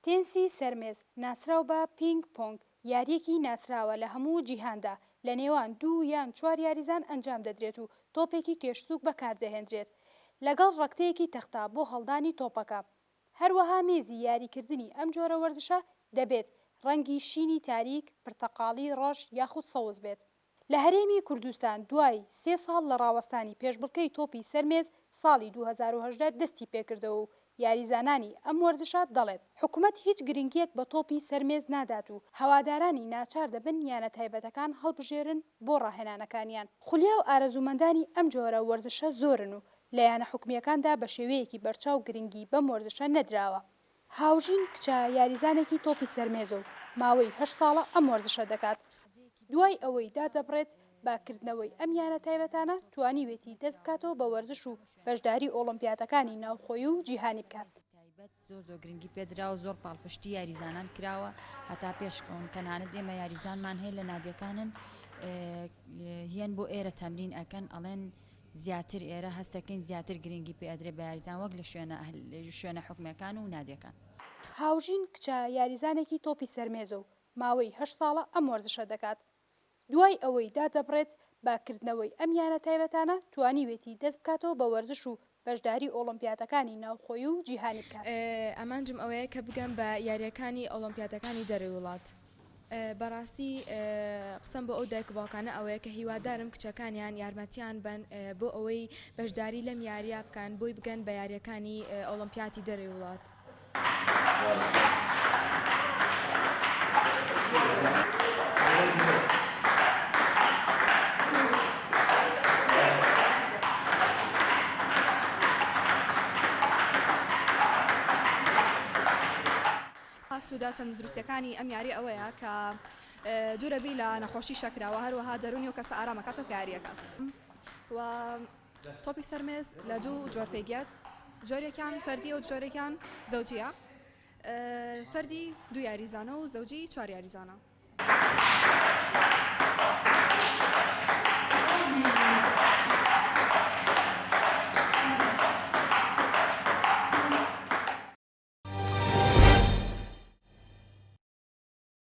تێنسی سەرمێز ناسراو بە پینگ پۆنگ یاریەکی ناسراوە لە هەموو جیهاندا لە نێوان 2 یان 4 یاریزان ئەنجام دەدرێت و تۆپێکی کێشسوک بەکاردەهێنرێت لەگەڵ ڕەکتەیەکی تەختا بۆ هەڵدانی تۆپەکە. هەروەها مێزی یاریکردنی ئەم جۆرە وەرزشە دەبێت ڕەنگی شینی تاریک، پرتەقاڵی، ڕەش یاخود سەوز بێت. لە هەرێمی کوردستان دوای 3 ساڵ لە ڕاوەستانی پێشبڕکەی تۆپی سەرمێز ساڵی 2018 دەستی پێکردەوە و یاریزانانی ئەم وەرزشە دەڵێت حکومەت هیچ گرنگیەک بە تۆپی سەرمێز نادات و هەوادارانی ناچار دەبن یانە تایبەتەکان هەڵبژێرن بۆ ڕاهێنانەکانیان. خولیا و ئارەزومەندانی ئەم جۆرە وەرزشە زۆرن و لە یانە حکومیەکاندا بە شێوەیەکی بەرچاو گرنگی بەم وەرزشە نەدراوە. هاوژین کچە یاریزانێکی تۆپی سەرمێزە و ماوەی 8 ساڵە ئەم وەرزشە دەکات. دوای ئەوەی دادەبڕێت باکردنەوەی ئەم یانە تایبەتانە توانیوێتی دەست بکاتەوە بە وەرزش و بەشداری ئۆلۆمپیاتەکانی ناوخۆیی و جیهانی بکات. زۆر گرنگی پێدراوە، زۆر پاڵپشتی یاریزانان کراوە هەتا پێشکەون. تەنانەت ئێمە یاریزانمان هەیە لە نادیەکانن هێن بۆ ئێرە تەمرین ئەکەن، ئەڵێن زیاتر ئێرە هەستەکەین زیاتر گرنگی پێدرێ بە یاریزان وەک لە شوێنە حکومەکان و نادیەکان. هاوژین کچە یاریزانێکی تۆپی سەرمێزە و ماوەی 8 ساڵە ئەم وەرزشە دەکات. دوای ئەوەی دادەبڕێت باکردنەوەی ئەم یانە تایبەتانە توانیوێتی دەست بکاتەوە بە وەرزش و بەشداری ئۆلۆمپیاتەکانی ناوخۆیی و جیهانی بکات. ئەمانجم ئەوەیە کە بگەم بە یاریەکانی ئۆلۆمپیاتەکانی دەرەوەی وڵات. بەڕاستی قسەم بۆ ئەو دایک باوکانە ئەوەیە کە هیوادارم کچەکانیان یارمەتیان بن بۆ ئەوەی بەشداری لەم یاریە بکەن بۆی بگەن بە یاریەکانی ئۆلۆمپیاتی دەرەوەی وڵات. سوودا تەندروستیەکانی ئەم یاری ئەوەیە کە دوورەبی لە نەخۆشی شەکراوە، هەروەها دەرونی و کەسە ئارامەکاتەوە کە یاریەکات. و تۆپی سەرمێز لە 2 جۆر پێگێت، جۆرێکیان فەردی و جۆرێکیان زەوجیە. فەردی 2 یاریزانە و زەوجی 4 یاریزانە.